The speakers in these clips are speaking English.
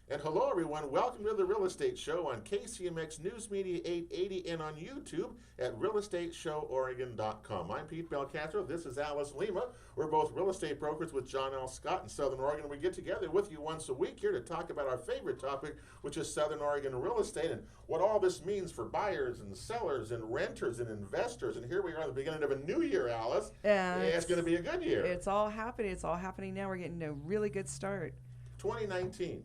And hello, everyone. Welcome to the Real Estate Show on KCMX News Media 880 and on YouTube at realestateshowOregon.com. I'm Pete Belcastro. This is Alice Lema. We're both real estate brokers with John L. Scott in Southern Oregon. We get together with you once a week here to talk about our favorite topic, which is Southern Oregon real estate and what all this means for buyers and sellers and renters and investors. And here we are at the beginning of a new year, Alice. It's going to be a good year. It's all happening. It's all happening now. We're getting a really good start. 2019.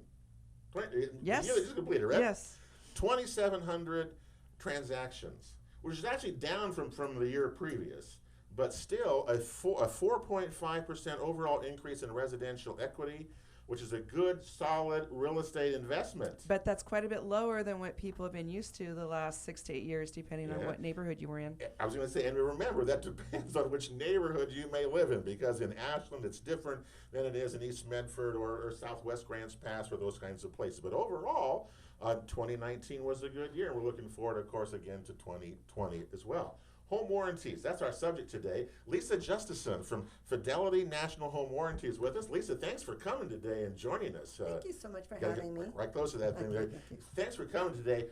Yes. You just completed, right? Yes. 2,700 transactions, which is actually down from the year previous, but still a 4.5% overall increase in residential equity, which is a good, solid real estate investment. But that's quite a bit lower than what people have been used to the last 6 to 8 years, depending on what neighborhood you were in. I was going to say, and remember, that depends on which neighborhood you may live in, because in Ashland it's different than it is in East Medford or Southwest Grants Pass or those kinds of places. But overall, 2019 was a good year, and we're looking forward, of course, again to 2020 as well. Home warranties, that's our subject today. Lisa Justason from Fidelity National Home Warranty is with us. Lisa, thanks for coming today and joining us. Thank you so much for having me. Right close to that thing there. Thanks for coming today.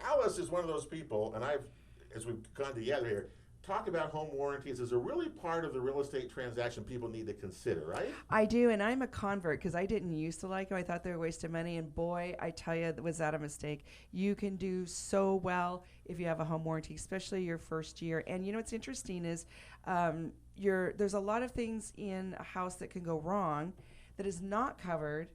Alice is one of those people, and as we've gone together here, talk about home warranties is a really part of the real estate transaction people need to consider, right? I do, and I'm a convert because I didn't used to like them. I thought they were a waste of money, and boy, I tell you, was that a mistake. You can do so well if you have a home warranty, especially your first year. And you know what's interesting is there's a lot of things in a house that can go wrong that is not covered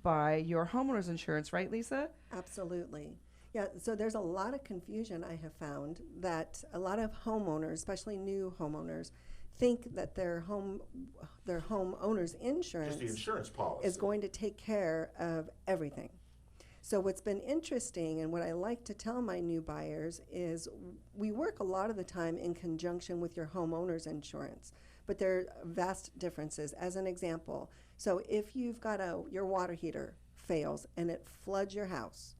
by your homeowner's insurance, right, Lisa? Absolutely. Yeah, so there's a lot of confusion I have found that a lot of homeowners, especially new homeowners, think that their homeowner's insurance, just the insurance policy, is going to take care of everything. So what's been interesting and what I like to tell my new buyers is we work a lot of the time in conjunction with your homeowner's insurance, but there are vast differences. As an example, so if you've got your water heater fails and it floods your house,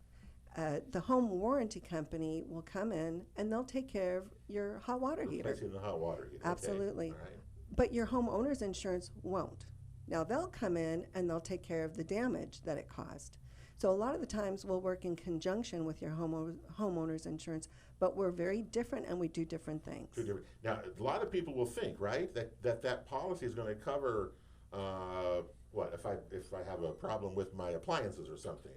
the home warranty company will come in and they'll take care of your hot water heater. Replacing the hot water heater. Absolutely. Okay. All right. But your homeowner's insurance won't. Now they'll come in and they'll take care of the damage that it caused. So a lot of the times we'll work in conjunction with your homeowner's insurance, but we're very different and we do different things. Now, a lot of people will think, right, that policy is going to cover what if I have a problem with my appliances or something.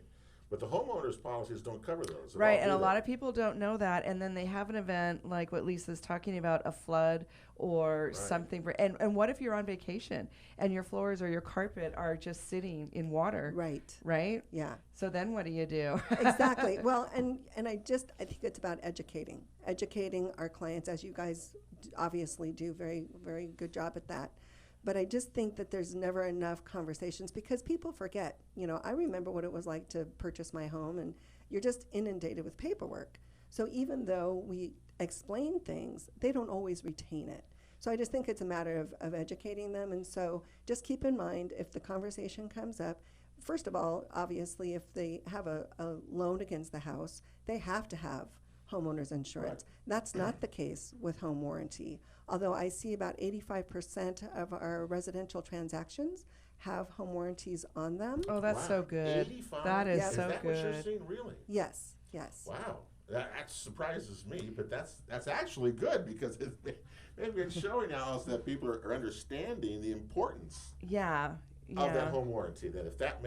But the homeowners' policies don't cover those. Right, and a lot of people don't know that, and then they have an event like what Lisa's talking about, a flood or something. And what if you're on vacation and your floors or your carpet are just sitting in water? Right. Right? Yeah. So then what do you do? Exactly. Well, and I think it's about educating our clients, as you guys obviously do very, very good job at that. But I just think that there's never enough conversations because people forget. You know, I remember what it was like to purchase my home, and you're just inundated with paperwork. So even though we explain things, they don't always retain it. So I just think it's a matter of educating them. And so just keep in mind, if the conversation comes up, first of all, obviously, if they have a loan against the house, they have to have homeowner's insurance. Right. That's not the case with home warranty. Although I see about 85% of our residential transactions have home warranties on them. Oh, that's so good. 85? That is so that good. What you're seeing, really? Yes. Wow, that surprises me, but that's actually good because they've been showing us that people are understanding the importance. Yeah. Of that home warranty, that if that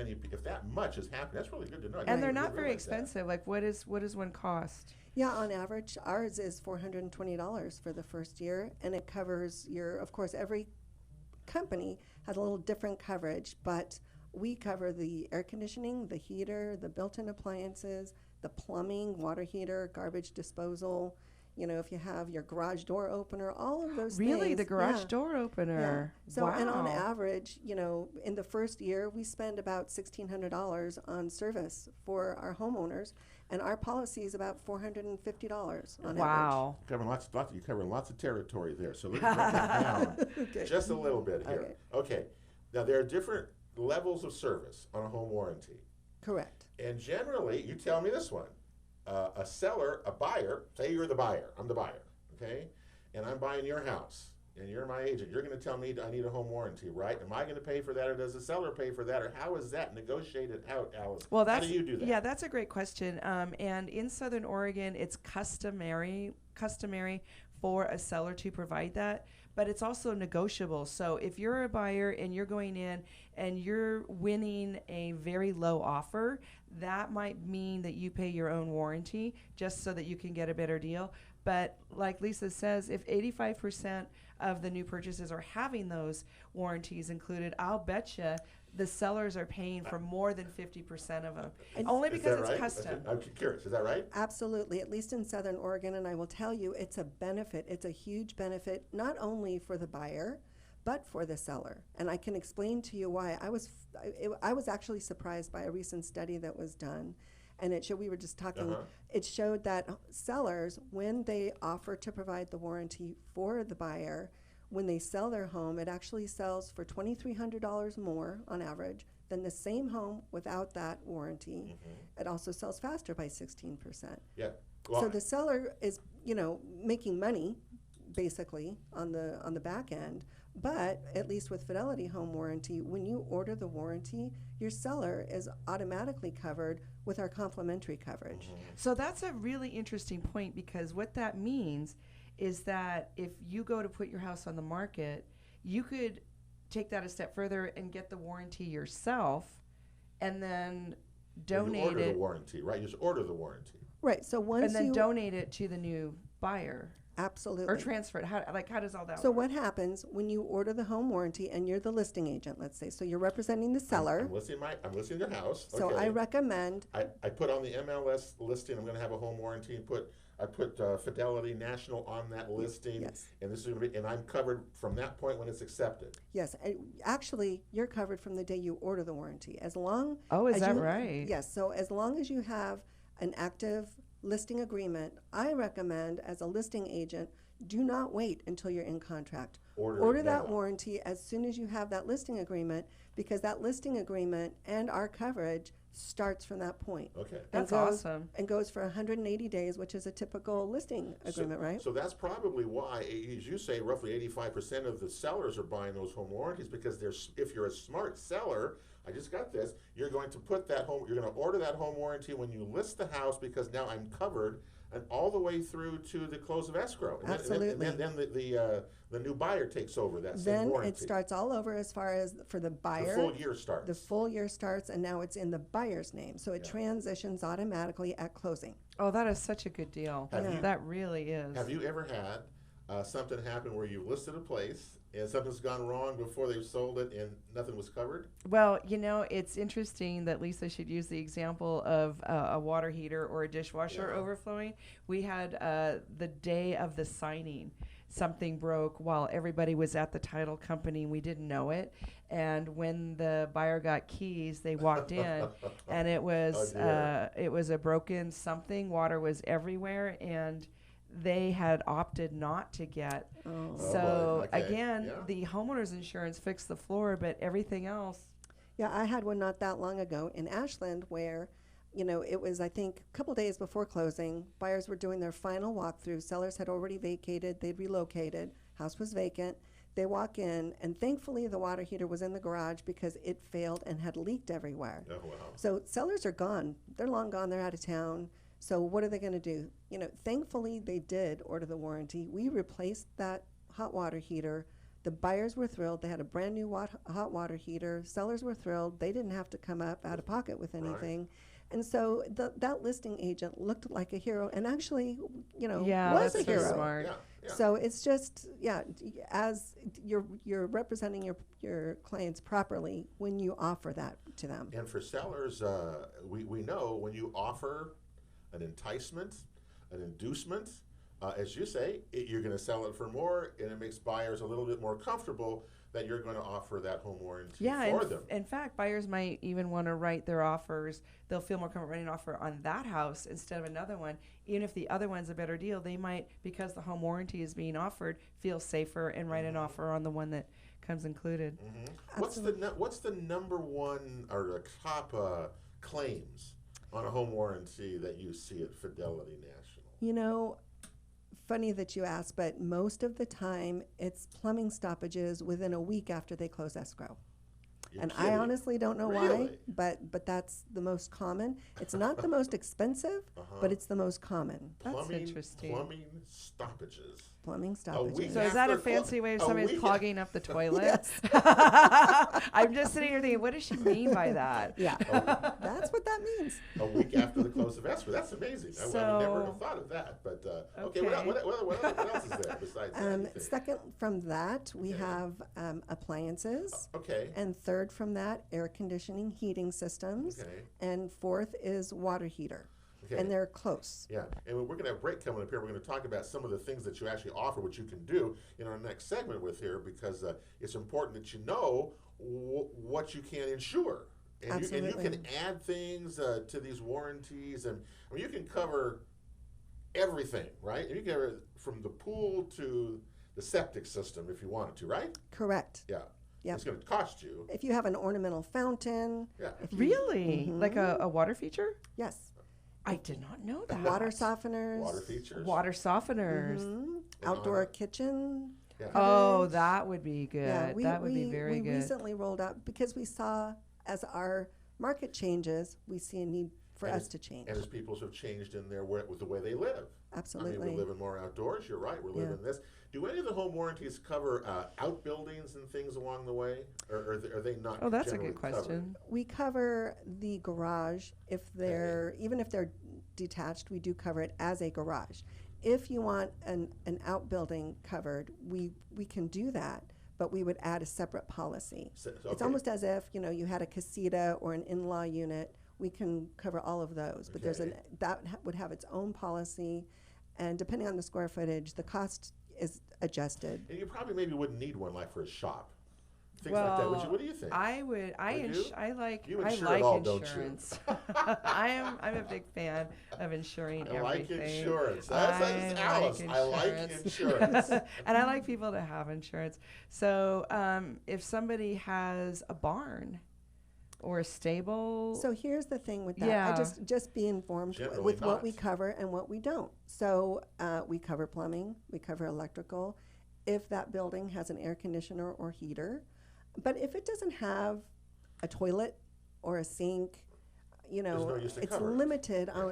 much has happened, that's really good to know. And they're not very expensive. Like, what does one cost? Yeah, on average, ours is $420 for the first year, and it covers of course, every company has a little different coverage, but we cover the air conditioning, the heater, the built-in appliances, the plumbing, water heater, garbage disposal. You know, if you have your garage door opener, all of those things. Really? The garage door opener? Yeah. So, wow. And on average, you know, in the first year, we spend about $1,600 on service for our homeowners, and our policy is about $450 on wow. average. You're covering lots of territory there, so let's break that down just a little bit here. Okay. Now, there are different levels of service on a home warranty. Correct. And generally, you tell me this one. A buyer, say you're the buyer, I'm the buyer, okay? And I'm buying your house. and you're my agent, you're going to tell me I need a home warranty, right? Am I going to pay for that, or does the seller pay for that, or how is that negotiated out, Alice? Well, how do you do that? Yeah, that's a great question. And in Southern Oregon, it's customary for a seller to provide that, but it's also negotiable. So if you're a buyer and you're going in and you're winning a very low offer, that might mean that you pay your own warranty just so that you can get a better deal. But like Lisa says, if 85% of the new purchases are having those warranties included, I'll bet you the sellers are paying for more than 50% of them, only because it's right? custom. I'm curious, is that right? Absolutely, at least in Southern Oregon, and I will tell you, it's a benefit. It's a huge benefit, not only for the buyer, but for the seller. And I can explain to you why. I was actually surprised by a recent study that was done, and it showed, we were just talking, it showed that sellers, when they offer to provide the warranty for the buyer, when they sell their home, it actually sells for $2,300 more on average than the same home without that warranty. It also sells faster by 16%. Yeah. Well, So the seller is, making money basically on the back end. But at least with Fidelity Home Warranty, when you order the warranty, your seller is automatically covered with our complimentary coverage. So that's a really interesting point, because what that means is that if you go to put your house on the market, you could take that a step further and get the warranty yourself and then donate you order it. the warranty, right? You just order the warranty. Right. So once And then you donate it to the new buyer. absolutely Or transfer it. How does all that So work? what happens when you order the home warranty and you're the listing agent, let's say, so you're representing the seller. I'm listing your house. So okay. I recommend, I put on the MLS listing, I'm going to have a home warranty, and I put Fidelity National on that listing, yes, and this is going to be, and I'm covered from that point when it's accepted. yes, actually you're covered from the day you order the warranty, as long Oh, is as that you, right? Yes, so as long as you have an active listing agreement, I recommend as a listing agent, do not wait until you're in contract. Order that warranty as soon as you have that listing agreement, because that listing agreement and our coverage starts from that point. Okay. That's goes, awesome. And goes for 180 days, which is a typical listing agreement, right? So that's probably why, as you say, roughly 85% of the sellers are buying those home warranties, because if you're a smart seller, I just got this, you're going to order that home warranty when you list the house, because now I'm covered, and all the way through to the close of escrow. And Absolutely. Then the new buyer takes over that same Then warranty. it starts all over as far as for the buyer. The full year starts. The full year starts, and now it's in the buyer's name. So it transitions automatically at closing. Oh, that is such a good deal. That really is. Have you ever had something happen where you listed a place and something's gone wrong before they've sold it and nothing was covered? Well, it's interesting that Lisa should use the example of a water heater or a dishwasher overflowing. We had the day of the signing, something broke while everybody was at the title company. We didn't know it. And when the buyer got keys, they walked in, and it was a broken something. Water was everywhere, and they had opted not to get. So again, the homeowner's insurance fixed the floor, but everything else. Yeah, I had one not that long ago in Ashland where, it was, I think, a couple days before closing. Buyers were doing their final walkthrough. Sellers had already vacated. They'd relocated. House was vacant. They walk in, and thankfully the water heater was in the garage because it failed and had leaked everywhere. Oh, wow. So sellers are gone. They're long gone. They're out of town. So what are they going to do? Thankfully they did order the warranty. We replaced that hot water heater. The buyers were thrilled. They had a brand new hot water heater. Sellers were thrilled. They didn't have to come up out of pocket with anything. Right. And so that listing agent looked like a hero, and actually, was a hero. So smart. Yeah. So it's just, as you're representing your clients properly when you offer that to them. And for sellers, we know when you offer an enticement, an inducement, as you say, you're going to sell it for more, and it makes buyers a little bit more comfortable that you're going to offer that home warranty for them. In fact, buyers might even want to write their offers. They'll feel more comfortable writing an offer on that house instead of another one. Even if the other one's a better deal, they might, because the home warranty is being offered, feel safer and write an offer on the one that comes included. What's the number one or the top claims on a home warranty that you see at Fidelity National? funny that you asked, but most of the time it's plumbing stoppages within a week after they close escrow. You're And kidding. I honestly don't know Really? why, but that's the most common. It's not the most expensive, but it's the most common. That's interesting. Plumbing stoppages. Plumbing week stoppages. So is that a after clo- fancy way of a somebody's week- clogging up the toilet? Yes. I'm just sitting here thinking, what does she mean by that? Yeah, that's what that means. A week after the close of escrow. That's amazing. I would never have thought of that. But okay, Okay. what else is there besides that? you think? Second from that, we Okay. have appliances. Okay. And third from that, air conditioning, heating systems. Okay. And fourth is water heater. Okay. And they're close. Yeah, and we're going to have a break coming up here. We're going to talk about some of the things that you actually offer, what you can do in our next segment with here, because it's important that you know what you can insure. And you Absolutely. can add things to these warranties, and I mean, you can cover everything, right? You can cover from the pool to the septic system if you wanted to, right? Correct. Yeah. Yep. It's going to cost you. If you have an ornamental fountain, Yeah. if you- Really? Like a water feature? yes, I did not know that. water softeners, Water features. Water softeners. outdoor kitchen. Yeah. Oh, that would be good. Yeah, that would be very we good. recently rolled out because we saw as our market changes, we see a need for And us as- to change. And as people have changed in their with the way they live. Absolutely. I mean, we're living more outdoors. You're right. We're living this. Do any of the home warranties cover outbuildings and things along the way, or are they not? Oh, that's a generally good question. We cover the garage if they're even if they're detached. We do cover it as a garage. If you want an outbuilding covered, we can do that, but we would add a separate policy. So, It's okay. almost as if you had a casita or an in-law unit. We can cover all of those, but there's Okay. would have its own policy, and depending on the square footage, the cost is adjusted. And you probably maybe wouldn't need one like for a shop, things like that. Would you? What do you think? I would. Would you? I like. You I insure like it all, don't you? insurance. I'm a big fan of insuring I like everything. insurance. That's Alice. I like insurance. And I like people to have insurance. So if somebody has a barn or a stable, So here's the thing with that. Yeah. I just be informed Generally with what we not. cover and what we don't. So we cover plumbing, we cover electrical, if that building has an air conditioner or heater. But if it doesn't have a toilet or a sink, no use to it's cover it. limited on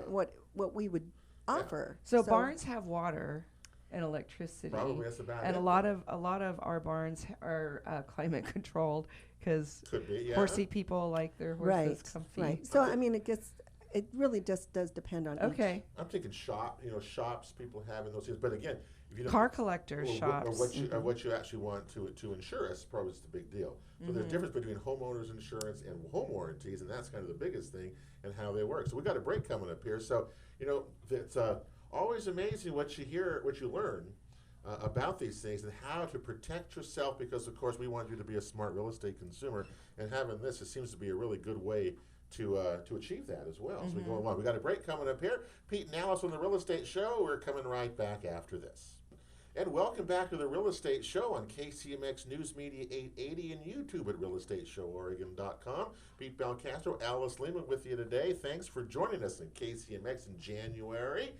what we would offer. so barns have water and electricity. Probably that's about And it. a lot of our barns are climate controlled because Could be, yeah. horsey people like their horses right, comfy. right. So I mean, it really just does depend on each. Okay. I'm thinking shops, people having those things. But again, if you don't Car collector or shops. what you actually want to insure, that's probably the big deal. So there's a difference between homeowners insurance and home warranties, and that's kind of the biggest thing and how they work. So we got a break coming up here. So it's always amazing what you hear, what you learn about these things and how to protect yourself. Because of course we want you to be a smart real estate consumer, and having this, it seems to be a really good way to achieve that as well. So we go along. We got a break coming up here. Pete and Alice on the Real Estate Show. We're coming right back after this. And welcome back to the Real Estate Show on KCMX News Media 880 and YouTube at realestateShowOregon.com. Pete Belcastro, Alice Lema with you today. Thanks for joining us in KCMX in January.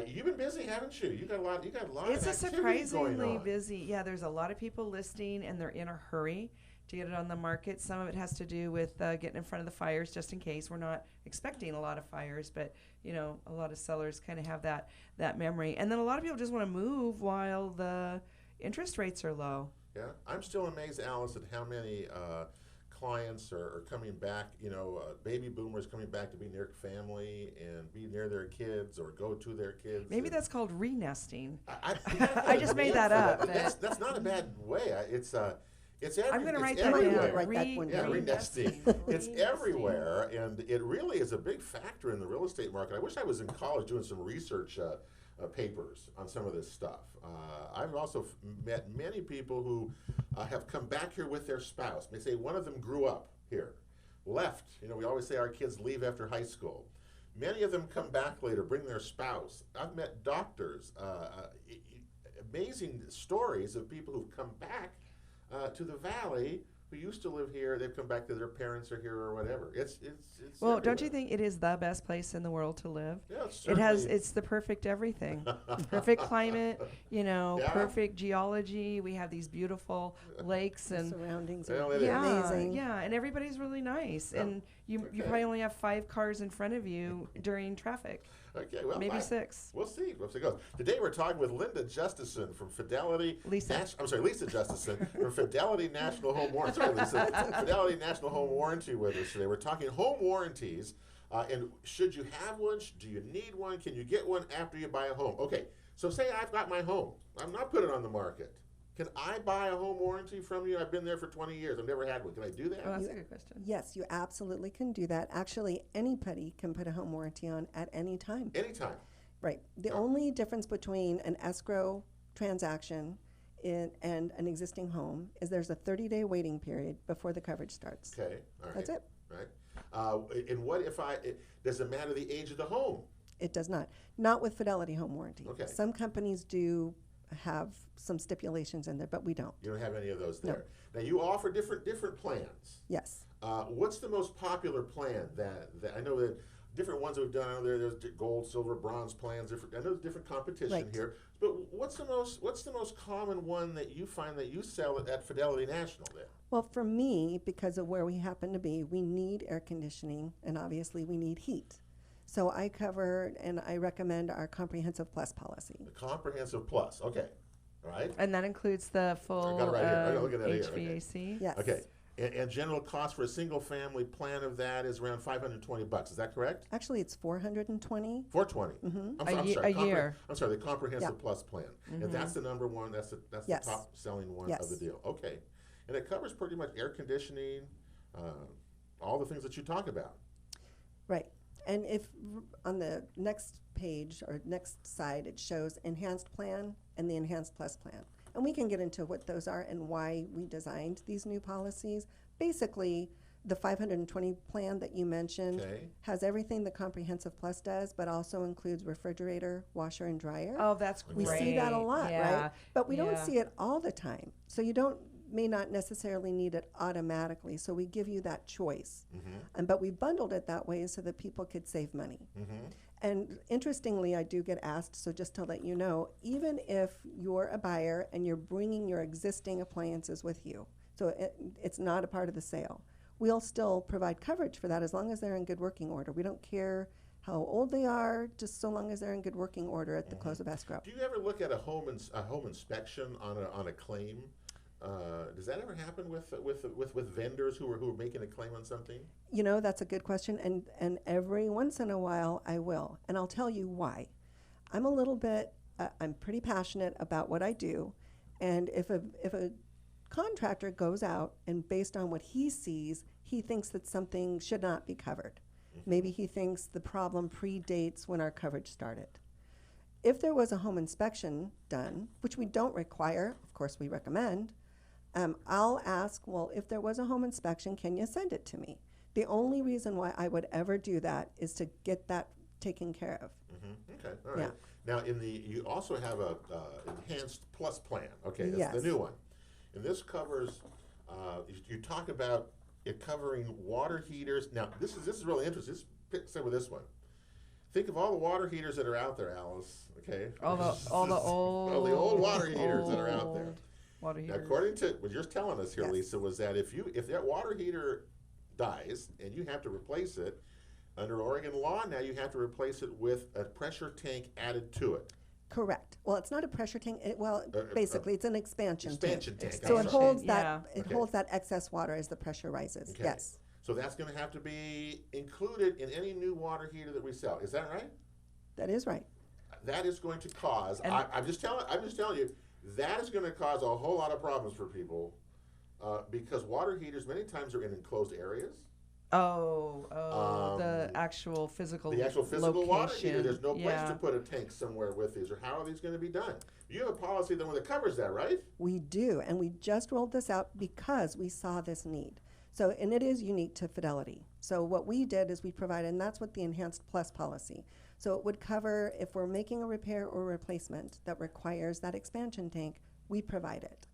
You've been busy, haven't you? You got a lot. It's of a activity going surprisingly on. busy. Yeah, there's a lot of people listing, and they're in a hurry to get it on the market. Some of it has to do with getting in front of the fires, just in case. We're not expecting a lot of fires, but a lot of sellers kind of have that memory. And then a lot of people just want to move while the interest rates are low. Yeah, I'm still amazed, Alice, at how many clients are coming back. Baby boomers coming back to be near family and be near their kids or go to their kids. Maybe and that's called re-nesting. I just made that up, That's not a bad way. It's I'm going to write that everywhere. down. Write that one Yeah, down. re-nesting. It's everywhere, and it really is a big factor in the real estate market. I wish I was in college doing some research papers on some of this stuff. I've also met many people who have come back here with their spouse. They say one of them grew up here, left. We always say our kids leave after high school. Many of them come back later, bring their spouse. I've met doctors, amazing stories of people who've come back to the valley who used to live here, they've come back to their parents are here or whatever. It's Well, everywhere. don't you think it is the best place in the world to live? Yeah, it's It's the perfect everything. Perfect climate, Yeah. perfect geology. We have these beautiful lakes The and surroundings Well, are it is. amazing. yeah, and everybody's really nice. Yeah. And you Okay. probably only have 5 cars in front of you during traffic, Okay, well, maybe 6. We'll see. We'll see how it goes. Today we're talking with Linda Justason from Fidelity. Lisa. Lisa Justason from Fidelity National Home Warranty. Sorry, Lisa. Fidelity National Home Warranty with us today. We're talking home warranties. And should you have one? Do you need one? Can you get one after you buy a home? Okay, so say I've got my home. I'm not putting it on the market. Can I buy a home warranty from you? I've been there for 20 years. I've never had one. Can I do that? Oh, that's a good question. Yes, you absolutely can do that. Actually, anybody can put a home warranty on at any time. Anytime. Right. The Yeah. only difference between an escrow transaction and an existing home is there's a 30-day waiting period before the coverage starts. Okay. All right. That's it. Right. And what if does it matter the age of the home? It does not. Not with Fidelity Home Warranty. Okay. Some companies do have some stipulations in there, but we don't. You don't have any of those No. there. Now you offer different plans. Yes. What's the most popular plan that I know that different ones we've done? I know there's gold, silver, bronze plans. I know there's different competition Right. here. But what's the most common one that you find that you sell at Fidelity National then? Well, for me, because of where we happen to be, we need air conditioning and obviously we need heat. So I cover and I recommend our Comprehensive Plus policy. The Comprehensive Plus. Okay. All right. And that includes the full got it right here. I gotta look at that here. Okay. HVAC. Yes. Okay. And general cost for a single family plan of that is around $520. Is that correct? Actually, it's 420. $420. Mm-hmm. A year. I'm sorry, the Comprehensive Yeah. Plus plan, and that's the number one. That's Yes. the top selling one Yes. of the deal. Okay, and it covers pretty much air conditioning, all the things that you talk about. Right. And if on the next page or next side, it shows enhanced plan and the enhanced plus plan. And we can get into what those are and why we designed these new policies. Basically, the 520 plan that you mentioned Okay. has everything the Comprehensive Plus does, but also includes refrigerator, washer, and dryer. Oh, that's We great. see that a lot, Yeah. right? But we don't Yeah. see it all the time. So you may not necessarily need it automatically. So we give you that choice. But we bundled it that way so that people could save money. And interestingly, I do get asked, so just to let you know, even if you're a buyer and you're bringing your existing appliances with you, so it's not a part of the sale, we'll still provide coverage for that as long as they're in good working order. We don't care how old they are, just so long as they're in good working order at the close of escrow. Do you ever look at a home inspection on a claim? Does that ever happen with vendors who are making a claim on something? You know, that's a good question, and every once in a while I will, and I'll tell you why. I'm a little bit, I'm pretty passionate about what I do, and if a contractor goes out and based on what he sees, he thinks that something should not be covered. Maybe he thinks the problem predates when our coverage started. If there was a home inspection done, which we don't require, of course we recommend, I'll ask, well, if there was a home inspection, can you send it to me? The only reason why I would ever do that is to get that taken care of. Okay, all right. Yeah. Now, you also have a enhanced plus plan. Okay, that's Yes. the new one, and this covers. You talk about it covering water heaters. Now, this is really interesting. Say with this one. Think of all the water heaters that are out there, Alice. Okay. All the old water heaters that are out there. Water Now, heaters. according to what you're telling us here, Yes. Lisa, was that if that water heater dies and you have to replace it, under Oregon law now you have to replace it with a pressure tank added to it. Correct. Well, it's not a pressure tank. Basically, it's an expansion Expansion tank. So it I'm sorry. holds Yeah. that holds that excess water as the pressure rises. Okay. Yes, So that's going to have to be included in any new water heater that we sell. Is that right? that is right. That is going to cause. And- I'm just telling you. That is going to cause a whole lot of problems for people because water heaters many times are in enclosed areas. The actual physical The actual physical water heater. location. There's no place Yeah. to put a tank somewhere with these. Or how are these going to be done? You have a policy that covers that, right? We do, and we just rolled this out because we saw this need. So, and it is unique to Fidelity. So what we did is we provided, and that's what the Enhanced Plus policy. So it would cover if we're making a repair or replacement that requires that expansion tank, we provide it.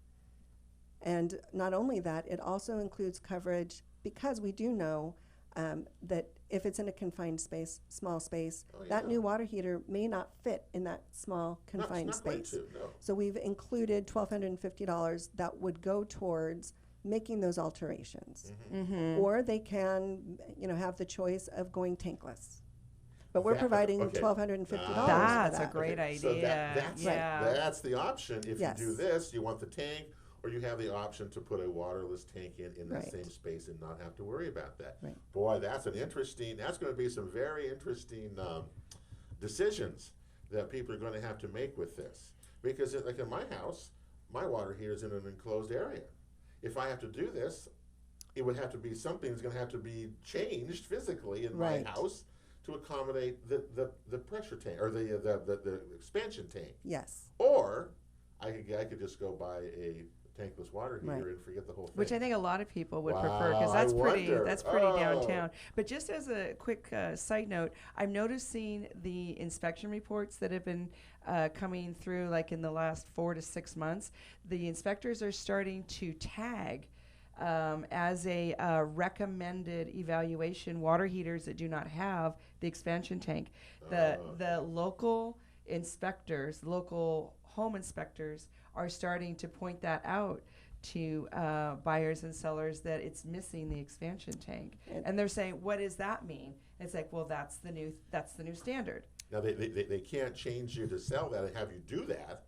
And not only that, it also includes coverage because we do know that if it's in a confined space, small space, that new water heater may not fit in that small confined space. No. So we've included $1,250 that would go towards making those alterations. Or they can, have the choice of going tankless. But we're providing $1,250 for That's that. a great idea. So that's, yeah. that's the option. If Yes. you do this, you want the tank, or you have the option to put a waterless tank in that Right. same space and not have to worry about that. Right. Boy, that's going to be some very interesting decisions that people are going to have to make with this. Because like in my house, my water heater is in an enclosed area. If I have to do this, it would have to be something that's going to have to be changed physically in Right. my house to accommodate the pressure tank or the expansion tank. Yes. Or I could just go buy a tankless water heater Right. and forget the whole thing. Which I think a lot of people would Wow, prefer because I that's pretty wonder. downtown. But just as a quick side note, I'm noticing the inspection reports that have been coming through, like in the last 4 to 6 months. The inspectors are starting to tag as a recommended evaluation water heaters that do not have the expansion tank. The local inspectors, local home inspectors, are starting to point that out to buyers and sellers that it's missing the expansion tank, and they're saying, "What does that mean?" It's like, well, that's the new standard. Now they can't change you to sell that and have you do that.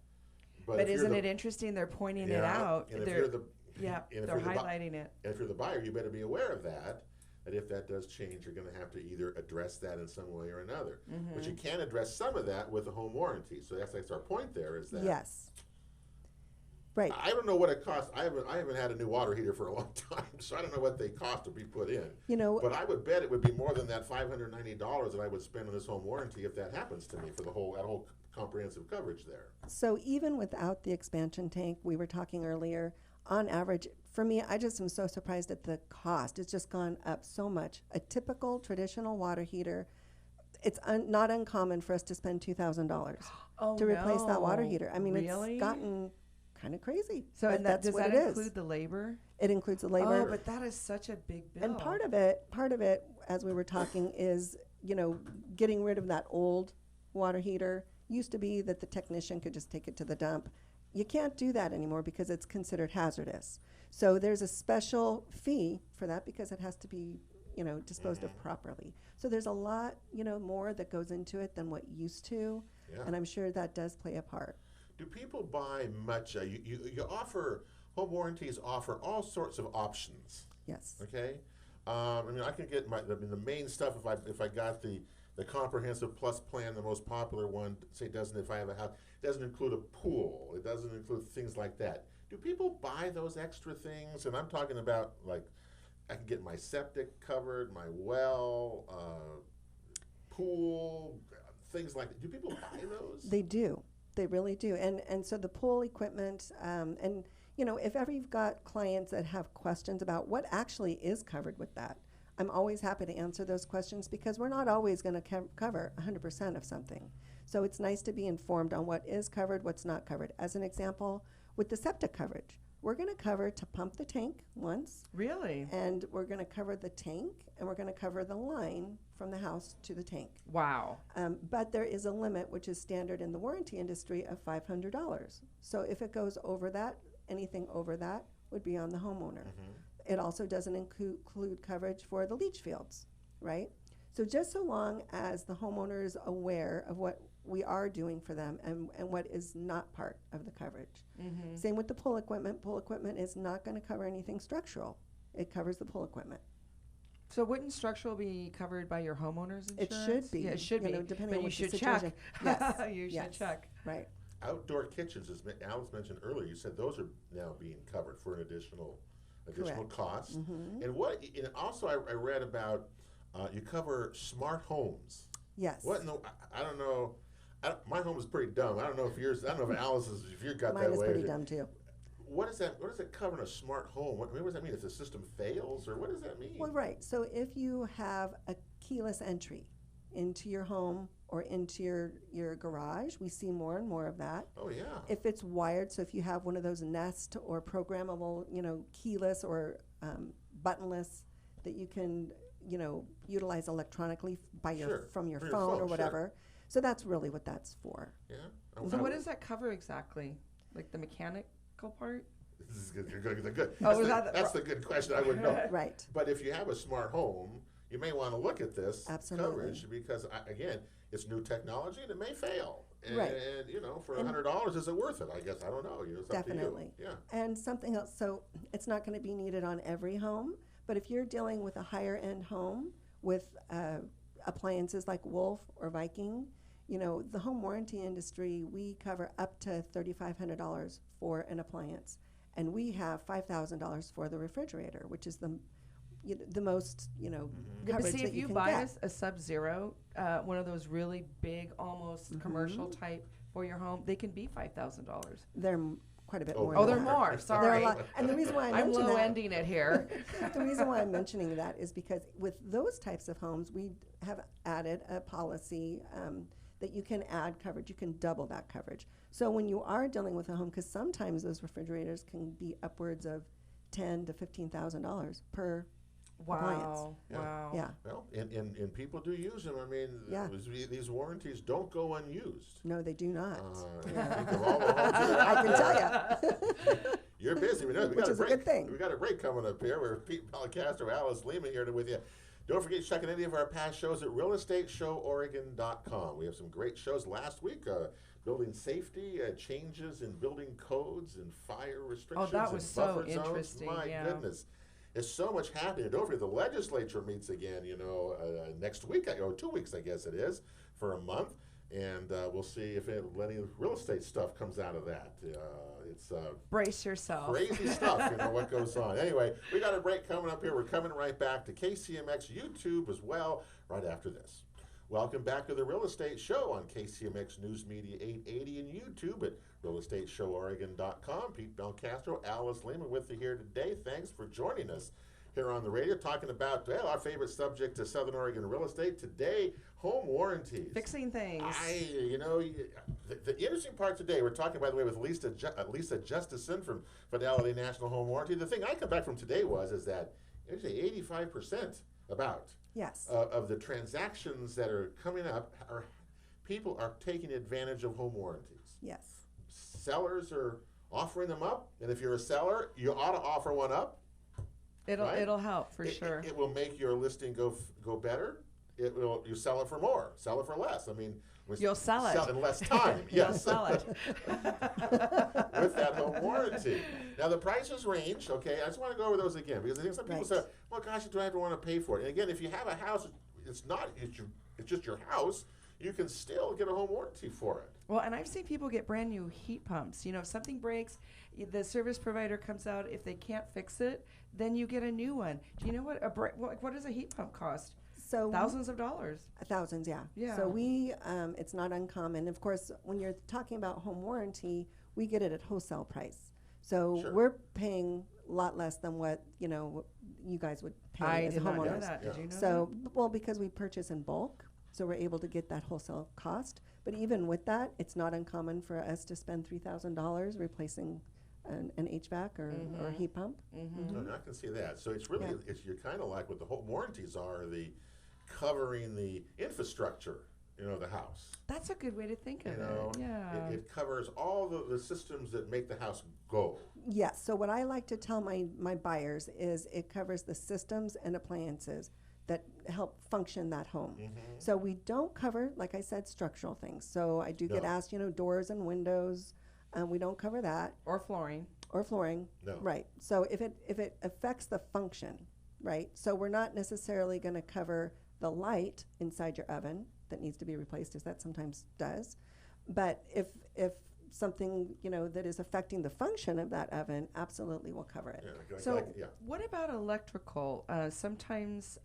But isn't it interesting? They're pointing it out. And if They're you're the they're highlighting it. And if you're the buyer, you better be aware of that. That if that does change, you're going to have to either address that in some way or another. But you can address some of that with a home warranty. So that's our point there. Is that Yes. Right. I don't know what it costs. I haven't had a new water heater for a long time, so I don't know what they cost to be put in. But I would bet it would be more than that $590 that I would spend on this home warranty if that happens to me for that whole comprehensive coverage there. So even without the expansion tank, we were talking earlier, on average, for me, I just am so surprised at the cost. It's just gone up so much. A typical traditional water heater, it's not uncommon for us to spend $2,000 to replace that water heater. I mean, really? It's gotten kind of crazy. So but that's does what that it include is. the labor? It includes the labor. Oh, but that is such a big bill. And part of it, as we were talking, is, getting rid of that old water heater. Used to be that the technician could just take it to the dump. You can't do that anymore because it's considered hazardous. So there's a special fee for that because it has to be, disposed of properly. So there's a lot, more that goes into it than what used to. Yeah. And I'm sure that does play a part. Do people buy much? You offer, home warranties offer all sorts of options. Yes. Okay, I can get the main stuff if I got the comprehensive plus plan, the most popular one. Say if I have a house, it doesn't include a pool. It doesn't include things like that. Do people buy those extra things? And I'm talking about like I can get my septic covered, my well, pool, things like that. Do people buy those? They do. They really do. And so the pool equipment, and if ever you've got clients that have questions about what actually is covered with that, I'm always happy to answer those questions because we're not always going to cover 100% of something. So it's nice to be informed on what is covered, what's not covered. As an example, with the septic coverage, we're going to cover to pump the tank once. Really? And we're going to cover the tank, and we're going to cover the line from the house to the tank. Wow. But there is a limit, which is standard in the warranty industry, of $500. So if it goes over that, anything over that would be on the homeowner. It also doesn't include coverage for the leach fields, right? So just so long as the homeowner is aware of what we are doing for them and what is not part of the coverage. Same with the pool equipment. Pool equipment is not going to cover anything structural. It covers the pool equipment. So wouldn't structural be covered by your homeowner's insurance? It should be. Yeah, it should be. Depending but on you what should the check. situation. Yes. You should check. Right. Outdoor kitchens, as Alice mentioned earlier, you said those are now being covered for an additional Correct. cost. And also I read about you cover smart homes. Yes. What? No, I don't know. My home is pretty dumb. I don't know if yours. I don't know if Alice's. If you got Mine that is way. pretty dumb too. What is that? What does it cover in a smart home? What does that mean? If the system fails, or what does that mean? Well, right. So if you have a keyless entry into your home or into your garage. We see more and more of that. Oh, yeah. If it's wired, so if you have one of those Nest or programmable, keyless or buttonless that you can, utilize electronically from your phone or whatever. Sure. So that's really what that's for. Yeah. So what does that cover exactly? Like the mechanical part? This is good. You're going to good. Oh, That's the good question. I would know. Right. But if you have a smart home, you may want to look at this Absolutely. coverage because, again, it's new technology and it may fail. And, Right. For $100, is it worth it? I guess I don't know. It's Definitely. up to you. Yeah. And something else, so it's not going to be needed on every home, but if you're dealing with a higher end home with appliances like Wolf or Viking, the home warranty industry, we cover up to $3,500 for an appliance. And we have $5,000 for the refrigerator, which is the most, Yeah, but coverage see, that if you you can buy get. a Sub-Zero, one of those really big, almost commercial type for your home, they can be $5,000. They're quite a bit more. Oh, than they're that. more. They're Sorry. a lot. And the reason why I I'm mention low that, ending it here. the reason why I'm mentioning that is because with those types of homes, we have added a policy that you can add coverage. You can double that coverage. So when you are dealing with a home, because sometimes those refrigerators can be upwards of $10,000 to $15,000 per appliance. Yeah. Wow. Yeah. Well, and people do use them. I mean, Yeah. these warranties don't go unused. No, they do not. I think of all the homes that are I out can there, tell you. You're busy. We Which got a is a break. good thing. We got a break coming up here. We're Pete Belcastro, Alice Lema here with you. Don't forget to check out any of our past shows at realestateshoworegon.com. We have some great shows last week. Building safety, changes in building codes and fire restrictions. that was and so buffer zones. interesting, My yeah. goodness. There's so much happening. Don't forget, the legislature meets again, next week, or 2 weeks, I guess it is, for a month. And we'll see if any real estate stuff comes out of that. It's Brace yourself. crazy stuff, what goes on. Anyway, we got a break coming up here. We're coming right back to KCMX YouTube as well, right after this. Welcome back to the Real Estate Show on KCMX News Media 880 and YouTube at realestateshoworegon.com. Pete Belcastro, Alice Lema with you here today. Thanks for joining us here on the radio, talking about our favorite subject to Southern Oregon real estate today, home warranties. Fixing things. The interesting part today, we're talking, by the way, with Lisa Justason from Fidelity National Home Warranty. The thing I come back from today is that there's 85% about Yes. of the transactions that are coming up people are taking advantage of home warranties. Yes. Sellers are offering them up, and if you're a seller, you ought to offer one up. It'll help for sure. It will make your listing go better. You sell it for more, sell it for less. I mean, You'll sell it in less time. You'll Yes, sell it. with that home warranty. Now the prices range. Okay, I just want to go over those again because I think some people say, "Well, gosh, do I ever want to pay for it?" And again, if you have a house, it's just your house. You can still get a home warranty for it. Well, and I've seen people get brand new heat pumps. If something breaks, the service provider comes out. If they can't fix it, then you get a new one. Do you know what does a heat pump cost? So Thousands of dollars. Thousands, yeah. Yeah. So we, it's not uncommon. Of course, when you're talking about home warranty, we get it at wholesale price. So Sure. we're paying a lot less than what you guys would pay I as did not know homeowners. that. Did you know So, well, because we purchase in bulk, so we're able to get that wholesale cost. But even with that, it's not uncommon for us to spend $3,000 replacing an HVAC or heat pump. No, I can see that. So it's really, you're kind of like what the home warranties are, the covering the infrastructure, the house. That's a good way to think of it. Yeah. It covers all the systems that make the house go. Yes. So what I like to tell my buyers is it covers the systems and appliances that help function that home. So we don't cover, like I said, structural things. So I do get asked, doors and windows. We don't cover that. Or flooring. Or flooring. No. Right. So if it affects the function, right? So we're not necessarily going to cover the light inside your oven that needs to be replaced, as that sometimes does. But if something that is affecting the function of that oven, absolutely we'll cover it. So what about electrical? Sometimes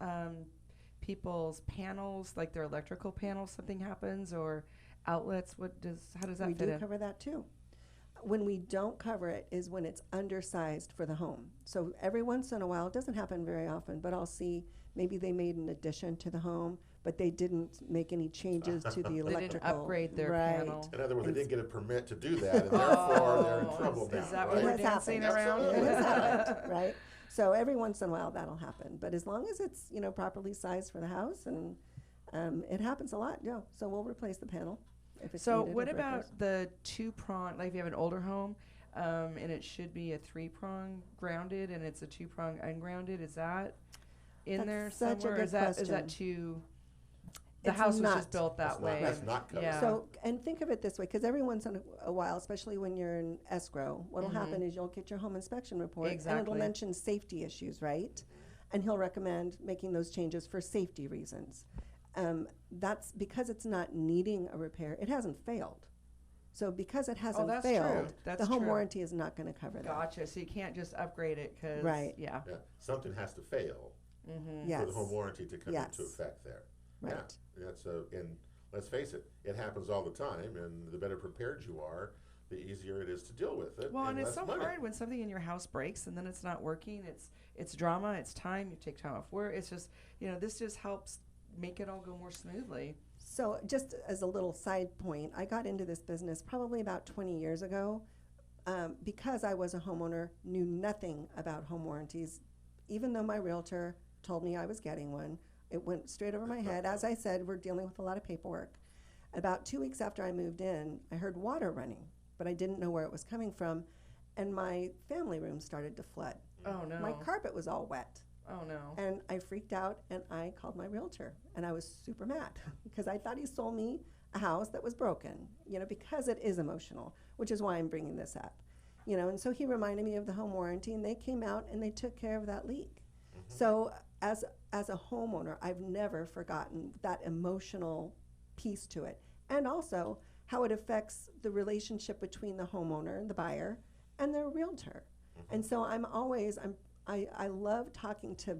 people's panels, like their electrical panels, something happens, or outlets. How does that We fit do in? cover that too. When we don't cover it is when it's undersized for the home. So every once in a while, it doesn't happen very often, but I'll see maybe they made an addition to the home, but they didn't make any changes to the They electrical. didn't upgrade their right. panel. In other words, they And didn't get a permit to do that, and therefore they're in trouble now. Is that right? what we're It has dancing happened. around? It has happened, right? So every once in a while that'll happen, but as long as it's properly sized for the house, and it happens a lot, yeah. So we'll replace the panel if it's So needed what or about breakers. the two-prong, like if you have an older home, and it should be a three-prong grounded and it's a two-prong ungrounded, is that in That's there such a somewhere? good Is that question. too, the It's house was not. just built that That's not- way? that's not covered. Yeah. So, and think of it this way, because every once in a while, especially when you're in escrow, what'll happen is you'll get your home inspection report, and it'll Exactly. mention safety issues, right? And he'll recommend making those changes for safety reasons. That's because it's not needing a repair. It hasn't failed. So because it hasn't that's failed, true. That's the home true. warranty is not going to cover that. Gotcha. So you can't just upgrade it because, Right. yeah. Yeah, something has to fail Yes. for the home warranty to come Yes. into effect there. Right. Yeah, that's and let's face it, it happens all the time, and the better prepared you are, the easier it is to deal with it. Well, and it's less so money. hard when something in your house breaks and then it's not working. It's drama. It's time. You take time off work. It's just, this just helps make it all go more smoothly. So just as a little side point, I got into this business probably about 20 years ago because I was a homeowner, knew nothing about home warranties. Even though my realtor told me I was getting one, it went straight over my head. As I said, we're dealing with a lot of paperwork. About 2 weeks after I moved in, I heard water running, but I didn't know where it was coming from, and my family room started to flood. Oh, no. My carpet was all wet. Oh, no. And I freaked out and I called my realtor, and I was super mad because I thought he sold me a house that was broken, because it is emotional, which is why I'm bringing this up. And so he reminded me of the home warranty, and they came out and they took care of that leak. So as a homeowner, I've never forgotten that emotional piece to it, and also how it affects the relationship between the homeowner, the buyer, and their realtor. And so I love talking to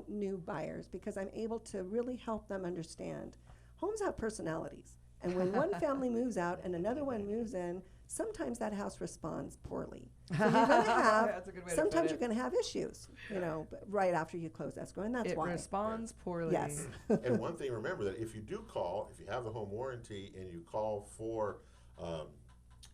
new buyers because I'm able to really help them understand homes have personalities. And when one family moves out and another one moves in, sometimes that house responds poorly. So you're going to have, That's a good way to sometimes put you're it. going to have issues, but right after you close escrow, and that's It why. responds poorly. Yes. And one thing, remember that if you do call, if you have the home warranty and you call for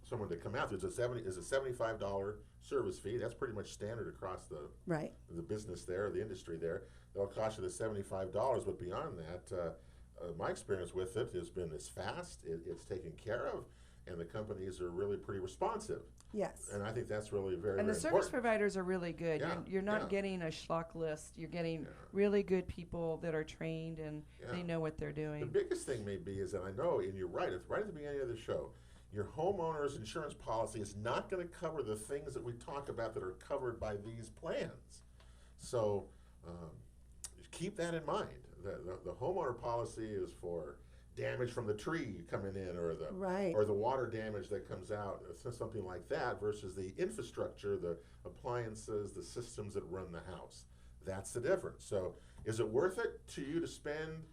someone to come out, there's a $75 service fee. That's pretty much standard across Right. the business there, the industry there. They'll cost you the $75, but beyond that, my experience with it has been it's fast, it's taken care of, and the companies are really pretty responsive. Yes. And I think that's really very, And the very service important. providers are really good. Yeah, You're not yeah. getting a schlock list. You're getting Yeah. really good people that are trained and they Yeah. know what they're The doing. biggest thing may be is that I know, and you're right, it's right at the beginning of the show, your homeowner's insurance policy is not going to cover the things that we talk about that are covered by these plans. So keep that in mind. The homeowner policy is for damage from the tree coming in, or the Right. or the water damage that comes out, something like that, versus the infrastructure, the appliances, the systems that run the house. That's the difference. So is it worth it to you to spend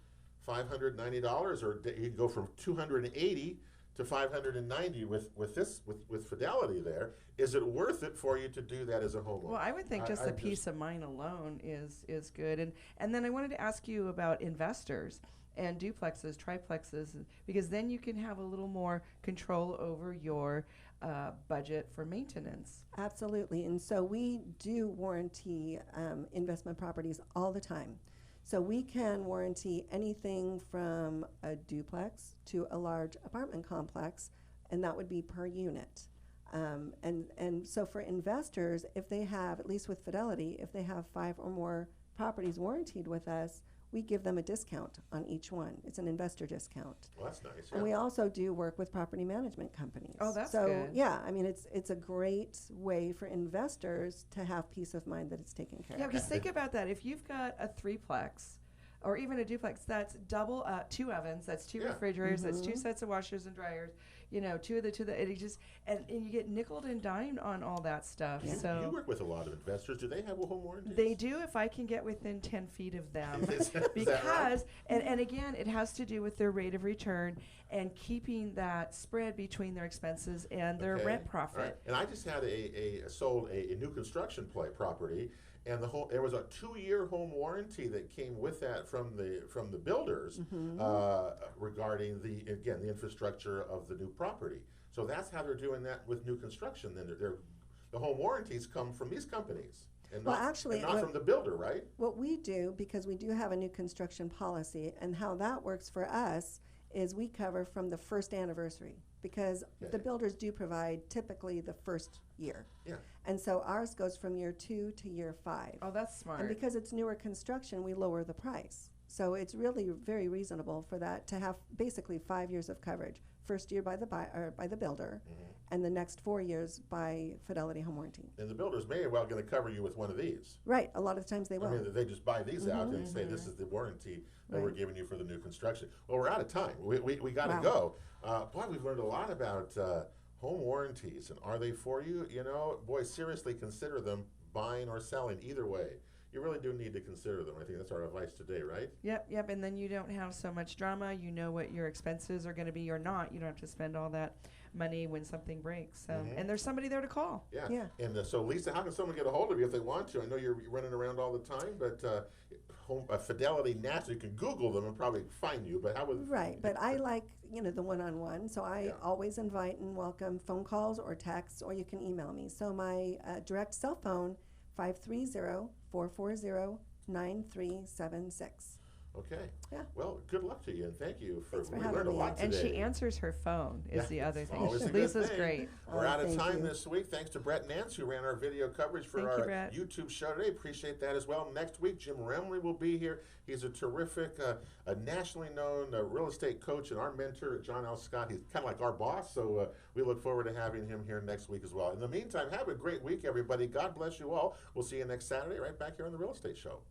$590, or you go from $280 to $590 with Fidelity there? Is it worth it for you to do that as a homeowner? Well, I would think just the peace of mind alone is good. And then I wanted to ask you about investors and duplexes, triplexes, because then you can have a little more control over your budget for maintenance. Absolutely. And so we do warranty investment properties all the time. So we can warranty anything from a duplex to a large apartment complex, and that would be per unit. And so for investors, if they have, at least with Fidelity, if they have 5 or more properties warrantied with us, we give them a discount on each one. It's an investor discount. Well, that's nice. And we also do work with property management companies. Oh, that's so, good. yeah, I mean, it's a great way for investors to have peace of mind that it's taken care Yeah, of. because think about that. If you've got a threeplex or even a duplex, that's double 2 ovens, that's 2 Yeah. refrigerators, that's 2 sets of washers and dryers. you know, two of the, and it just, and you get nickeled and dimed on all that stuff. You So work with a lot of investors. Do they have a home warranty? they do if I can get within 10 feet of them. Is that Because, right? and again, it has to do with their rate of return and keeping that spread between their expenses and their Okay. rent All profit. right. And I just had sold a new construction property, and there was a 2-year home warranty that came with that from the builders regarding the infrastructure of the new property. So that's how they're doing that with new construction. Then the home warranties come from these companies, and Well, not, actually, and not what- from the builder, right? What we do, because we do have a new construction policy, and how that works for us is we cover from the first anniversary, because Okay. the builders do provide typically the first year. Yeah. And so ours goes from year 2 to year 5. Oh, that's smart. And because it's newer construction, we lower the price. So it's really very reasonable for that to have basically 5 years of coverage. First year by the builder, and the next 4 years by Fidelity Home Warranty. And the builders may well going to cover you with one of these. Right, a lot of the times they will. I mean, they just buy these out and say this is the warranty that we're Right. giving you for the new construction. Well, we're out of time. We got to Wow. go. Boy, we've learned a lot about home warranties, and are they for you? You know, boy, seriously consider them, buying or selling. Either way, you really do need to consider them. I think that's our advice today, right? Yep. And then you don't have so much drama. You know what your expenses are going to be or not. You don't have to spend all that money when something breaks. And there's somebody there to call. Yeah. Yeah. And so, Lisa, how can someone get a hold of you if they want to? I know you're running around all the time, but Fidelity National, you can Google them and probably find you. But how would Right, but I like, the one-on-one, so I Yeah. always invite and welcome phone calls or texts, or you can email me. So my direct cell phone, 530-440-9376. Okay. Yeah. Well, good luck to you, and thank you Thanks for we having learned a me. lot And today. she answers her phone is Yeah, the other it's thing. always a good Lisa's thing. great. We're out of Thank time you. this week. Thanks to Brett Nance, who ran our video coverage for Thank you, our Brett. YouTube show today. Appreciate that as well. Next week, Jim Remley will be here. He's a terrific, a nationally known real estate coach and our mentor, John L. Scott. He's kind of like our boss, so we look forward to having him here next week as well. In the meantime, have a great week, everybody. God bless you all. We'll see you next Saturday right back here on The Real Estate Show.